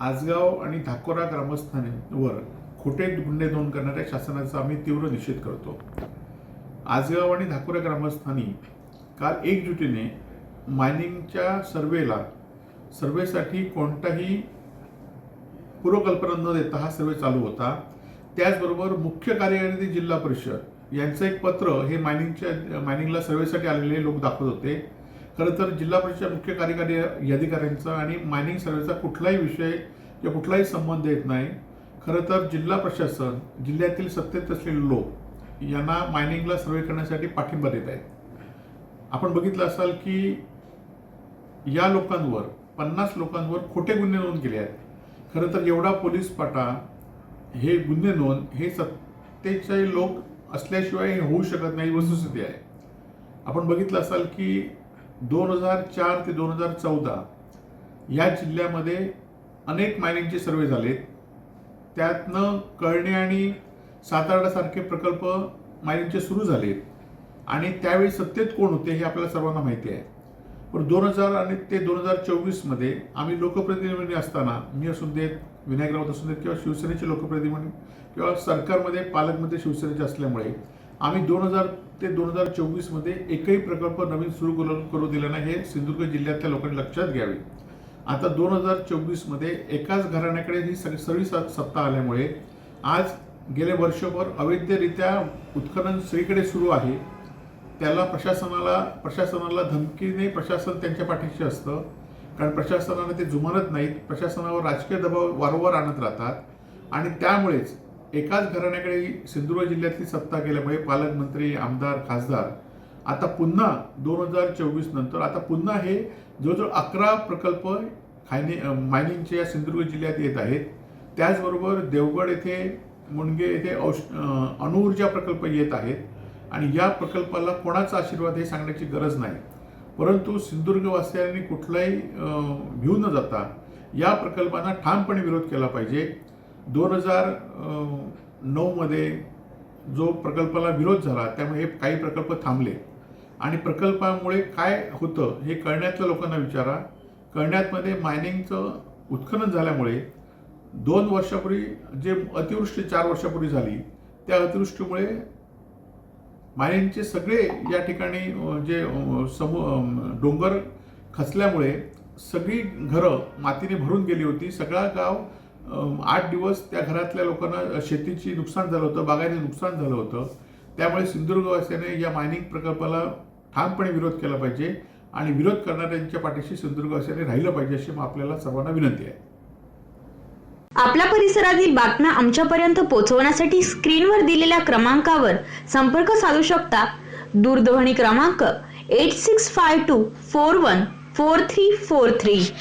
आजगाव आणि धाकोरा ग्रामस्थांवर खोटे गुन्हे नोंद करणाऱ्या शासनाचा आम्ही तीव्र निषेध करतो। आजगाव आणि धाकोरा ग्रामस्थांनी काल एकजुटीने मायनिंगच्या सर्वेसाठी कोणताही पूर्वकल्पना न देता हा सर्वे चालू होता। त्याचबरोबर मुख्य कार्यकारी जिल्हा परिषद यांचं एक पत्र हे मायनिंगला सर्वेसाठी आलेले लोक दाखवत होते। खरं तर जिल्हा परिषद मुख्य कार्यकारी अधिकाऱ्यांचा आणि मायनिंग सर्वेचा कुठलाही विषय किंवा कुठलाही संबंध येत नाही। खरं तर जिल्हा प्रशासन जिल्ह्यातील सत्तेत असलेले लोक यांना मायनिंगला सर्वे करण्यासाठी पाठिंबा देत आहेत। आपण बघितलं असाल की या लोकांवर 50 लोकांवर खोटे गुन्हे नोंद केले आहेत। खरं तर एवढा पोलीस पाटा हे गुन्हे नोंद हे सत्तेचे लोक असल्याशिवाय हे होऊ शकत नाही, वस्तुस्थिती आहे। आपण बघितलं असाल की 2004 ते 2014 या जिल्ह्यामध्ये अनेक मायनिंगचे सर्वे झालेत। त्यातनं कळणे आणि सातारा सारखे प्रकल्प मायनिंगचे सुरू झालेत आणि त्यावेळी सत्तेत कोण होते हे आपल्याला सर्वांना माहिती आहे। पण 2000 आणि ते 2024 मध्ये आम्ही लोकप्रतिनिधी असताना, मी असून देत, विनायक राऊत असून देत किंवा शिवसेनेचे लोकप्रतिनिधी किंवा सरकारमध्ये पालकमंत्री शिवसेनेचे असल्यामुळे आम्ही 2000 ते 2024 मध्ये एकही प्रकल्प नवीन सुरू करू दिला नाही, हे सिंधुदुर्ग जिल्ह्यातल्या लोकांनी लक्षात घ्यावे। आता 2024 मध्ये एकाच घराण्याकडे ही सगळी सत्ता आल्यामुळे आज गेले वर्षभर अवैधरित्या उत्खनन सगळीकडे सुरू आहे। त्याला प्रशासनाला धमकीने प्रशासन त्यांच्या पाठीशी असतं, कारण प्रशासनाने ते जुमानत नाहीत। प्रशासनावर राजकीय दबाव वारंवार आणत राहतात आणि त्यामुळेच एकाच घराण्याकडे सिंधुदुर्ग जिल्ह्यातली सत्ता गेल्यामुळे पालकमंत्री, आमदार, खासदार आता पुन्हा 2024 नंतर आता पुन्हा हे जवळजवळ 11 प्रकल्प मायनिंगचे या सिंधुदुर्ग जिल्ह्यात येत आहेत। त्याचबरोबर देवगड येथे, मुणगे येथे अणुऊर्जा प्रकल्प येत आहेत आणि या प्रकल्पाला कोणाचा आशीर्वाद हे सांगण्याची गरज नाही। परंतु सिंधुदुर्गवासियांनी कुठलाही भिवून न जाता या प्रकल्पांना ठामपणे विरोध केला पाहिजे। 2009 मध्ये जो प्रकल्पाला विरोध झाला त्यामुळे हे काही प्रकल्प थांबले आणि प्रकल्पामुळे काय होतं हे कळण्यातल्या लोकांना विचारा। कळण्यातमध्ये मायनिंगचं उत्खनन झाल्यामुळे 2 वर्षापूर्वी जे अतिवृष्टी 4 वर्षापूर्वी झाली त्या अतिवृष्टीमुळे मायनिंगचे सगळे या ठिकाणी जे डोंगर खचल्यामुळे सगळी घरं मातीने भरून गेली होती। सगळा गाव 8 दिवस त्या घरातल्या लोकांना शेतीची नुकसान झालं होतं, बागायती नुकसान झालं होतं। त्यामुळे सिंधुदुर्गवासियांनी या मायनिंग प्रकल्पाला ठामपणे विरोध केला पाहिजे आणि विरोध करणाऱ्यांच्या पाठीशी सिंधुदुर्गवासियांनी राहिलं पाहिजे अशी आपल्याला सर्वांना विनंती आहे। आपल्या परिसरातील बातम्या आमच्यापर्यंत पोहोचवण्यासाठी स्क्रीनवर दिलेल्या क्रमांकावर संपर्क साधू शकता। दूरध्वनी क्रमांक 8652414343।